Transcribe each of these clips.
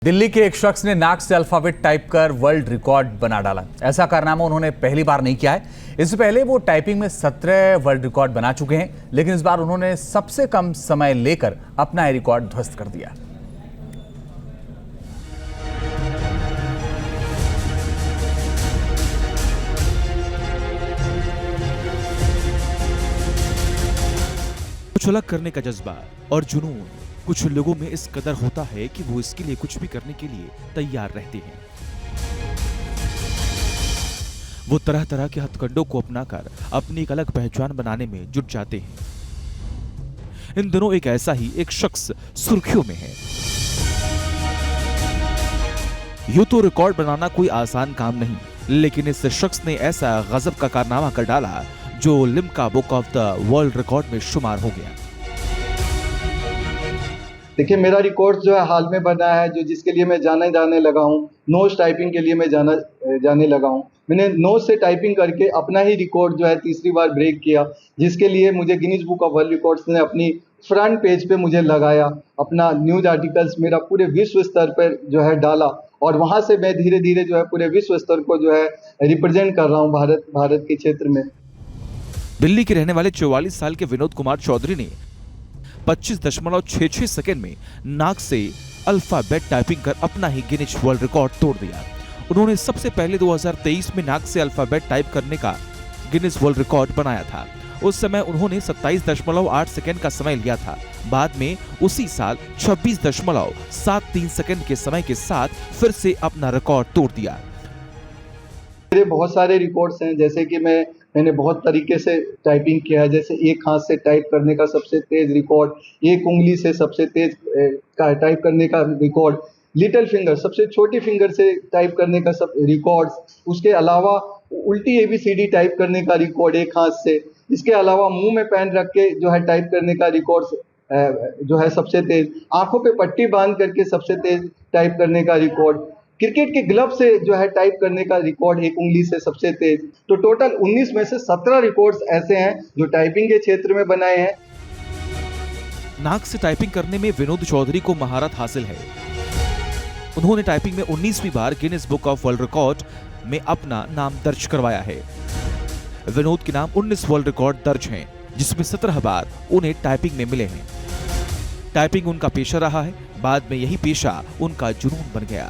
दिल्ली के एक शख्स ने नाक से अल्फाबेट टाइप कर वर्ल्ड रिकॉर्ड बना डाला। ऐसा कारनामा उन्होंने पहली बार नहीं किया है। इससे पहले वो टाइपिंग में 17 वर्ल्ड रिकॉर्ड बना चुके हैं, लेकिन इस बार उन्होंने सबसे कम समय लेकर अपना ये रिकॉर्ड ध्वस्त कर दिया। कुछ अलग करने का जज्बा और जुनून कुछ लोगों में इस कदर होता है कि वो इसके लिए कुछ भी करने के लिए तैयार रहते हैं। वो तरह तरह के हथकंडों को अपनाकर अपनी एक अलग पहचान बनाने में जुट जाते हैं। इन दिनों एक ऐसा ही एक शख्स सुर्खियों में है। यूं तो रिकॉर्ड बनाना कोई आसान काम नहीं, लेकिन इस शख्स ने ऐसा गजब का कारनामा कर डाला जो Limca book of the world record में शुमार हो गया। देखिए, मेरा रिकॉर्ड जो है हाल में बना है, जो जिसके लिए मैं जाने लगा हूँ। नोज टाइपिंग के लिए मैं जाने लगा हूँ। मैंने नोज से टाइपिंग करके अपना ही रिकॉर्ड जो है तीसरी बार ब्रेक किया, जिसके लिए मुझे Guinness book of world records ने अपनी फ्रंट पेज पे मुझे लगाया। अपना न्यूज आर्टिकल्स मेरा पूरे विश्व स्तर पर जो है डाला, और वहाँ से मैं धीरे धीरे जो है पूरे विश्व स्तर को जो है रिप्रेजेंट कर रहा हूँ भारत के क्षेत्र में। दिल्ली के रहने वाले 44 साल के विनोद कुमार चौधरी ने 25.66 सेकंड में नाक से अल्फाबेट टाइपिंग कर अपना ही गिनीज वर्ल्ड रिकॉर्ड तोड़ दिया। उन्होंने सबसे पहले 2023 में नाक से अल्फाबेट टाइप करने का गिनीज वर्ल्ड रिकॉर्ड बनाया था। उस समय उन्होंने 27.8 सेकंड का समय लिया था। बाद में उसी साल 26.73 सेकंड के समय के साथ फिर से अपना रिकॉर्ड तोड़ दिया। मेरे बहुत सारे रिकॉर्ड्स हैं, जैसे कि मैंने बहुत तरीके से टाइपिंग किया है। जैसे एक हाथ से टाइप करने का सबसे तेज रिकॉर्ड, एक उंगली से सबसे तेज टाइप करने का रिकॉर्ड, लिटिल फिंगर सबसे छोटी फिंगर से टाइप करने का सब रिकॉर्ड्स, उसके अलावा उल्टी ABCD टाइप करने का रिकॉर्ड एक हाथ से, इसके अलावा मुंह में पेन रख के जो है टाइप करने का रिकॉर्ड जो है सबसे तेज, आंखों पे पट्टी बांध करके सबसे तेज टाइप करने का रिकॉर्ड, क्रिकेट के ग्लव से जो है टाइप करने का रिकॉर्ड एक उंगली से सबसे तेज। तो टोटल 19 में से 17 रिकॉर्ड्स ऐसे हैं जो टाइपिंग के क्षेत्र में बनाए हैं। नाक से टाइपिंग करने में विनोद चौधरी को महारत हासिल है। उन्होंने टाइपिंग में 19वीं बार Guinness book of world record में अपना नाम दर्ज करवाया है। विनोद के नाम 19 वर्ल्ड रिकॉर्ड दर्ज हैं, जिसमें 17 बार उन्हें टाइपिंग में मिले हैं। टाइपिंग उनका पेशा रहा है, बाद में यही पेशा उनका जुनून बन गया।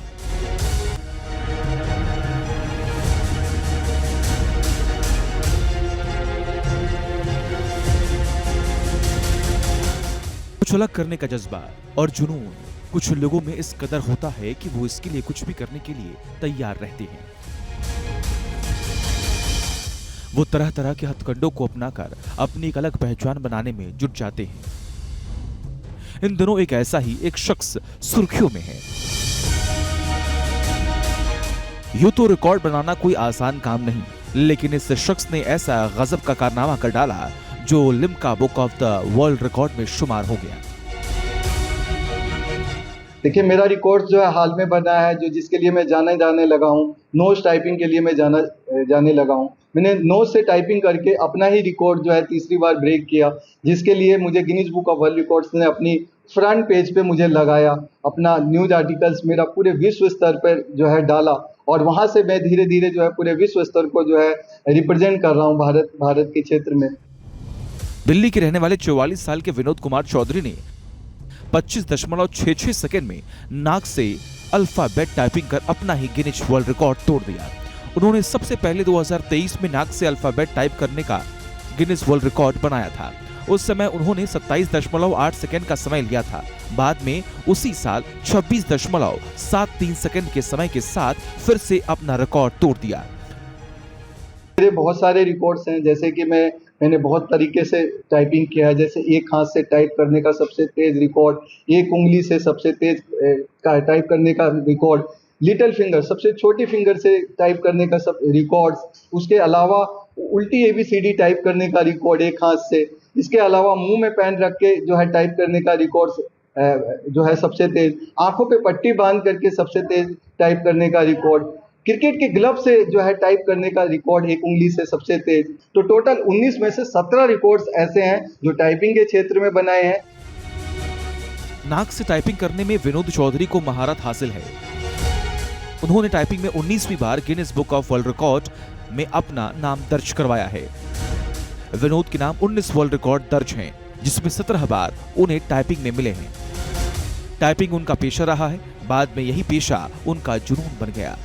कुछ अलग करने का जज्बा और जुनून कुछ लोगों में इस कदर होता है कि वो इसके लिए कुछ भी करने के लिए तैयार रहते हैं। वो तरह तरह के हथकंडों को अपनाकर अपनी एक अलग पहचान बनाने में जुट जाते हैं। इन दिनों एक ऐसा ही एक शख्स सुर्खियों में है। यूं तो रिकॉर्ड बनाना कोई आसान काम नहीं, लेकिन इस शख्स ने ऐसा गजब का कारनामा कर डाला जो Limca book of the world record में शुमार हो गया। देखिए, मेरा रिकॉर्ड जो है हाल में बना है, जो जिसके लिए मैं जाने लगा हूँ। नोज टाइपिंग के लिए मैं जाने लगा हूँ। मैंने नोज से टाइपिंग करके अपना ही रिकॉर्ड जो है तीसरी बार ब्रेक किया, जिसके लिए मुझे Guinness book of world records ने अपनी फ्रंट पेज पे मुझे लगाया। अपना न्यूज आर्टिकल्स मेरा पूरे विश्व स्तर पर जो है डाला, और वहाँ से मैं धीरे धीरे जो है पूरे विश्व स्तर को जो है रिप्रेजेंट कर रहा हूँ भारत के क्षेत्र में। दिल्ली के रहने वाले 44 साल के विनोद कुमार चौधरी ने 25.66 सेकंड में नाक से अल्फाबेट टाइपिंग कर अपना ही गिनीज वर्ल्ड रिकॉर्ड तोड़ दिया। उन्होंने सबसे पहले 2023 में नाक से अल्फाबेट टाइप करने का गिनीज वर्ल्ड रिकॉर्ड बनाया था। उस समय उन्होंने 27.8 सेकंड का समय लिया था। बाद में उसी साल 26.73 सेकंड के समय के साथ फिर से अपना रिकॉर्ड तोड़ दिया। मेरे बहुत सारे रिकॉर्ड्स हैं, जैसे कि मैंने बहुत तरीके से टाइपिंग किया है। जैसे एक हाथ से टाइप करने का सबसे तेज रिकॉर्ड, एक उंगली से सबसे तेज टाइप करने का रिकॉर्ड, लिटिल फिंगर सबसे छोटी फिंगर से टाइप करने का सब रिकॉर्ड्स, उसके अलावा उल्टी ABCD टाइप करने का रिकॉर्ड एक हाथ से, इसके अलावा मुंह में पेन रख के जो है टाइप करने का रिकॉर्ड जो है सबसे तेज, आंखों पे पट्टी बांध करके सबसे तेज टाइप करने का रिकॉर्ड, क्रिकेट के ग्लव से जो है टाइप करने का रिकॉर्ड एक उंगली से सबसे तेज। तो टोटल 19 में से 17 रिकॉर्ड्स ऐसे हैं जो टाइपिंग के क्षेत्र में बनाए हैं। नाक से टाइपिंग करने में विनोद चौधरी को महारत हासिल है। उन्होंने टाइपिंग में 19वीं बार Guinness book of world record में अपना नाम दर्ज करवाया है। विनोद के नाम 19 वर्ल्ड रिकॉर्ड दर्ज हैं, जिसमें 17 बार उन्हें टाइपिंग में मिले हैं। टाइपिंग उनका पेशा रहा है, बाद में यही पेशा उनका जुनून बन गया।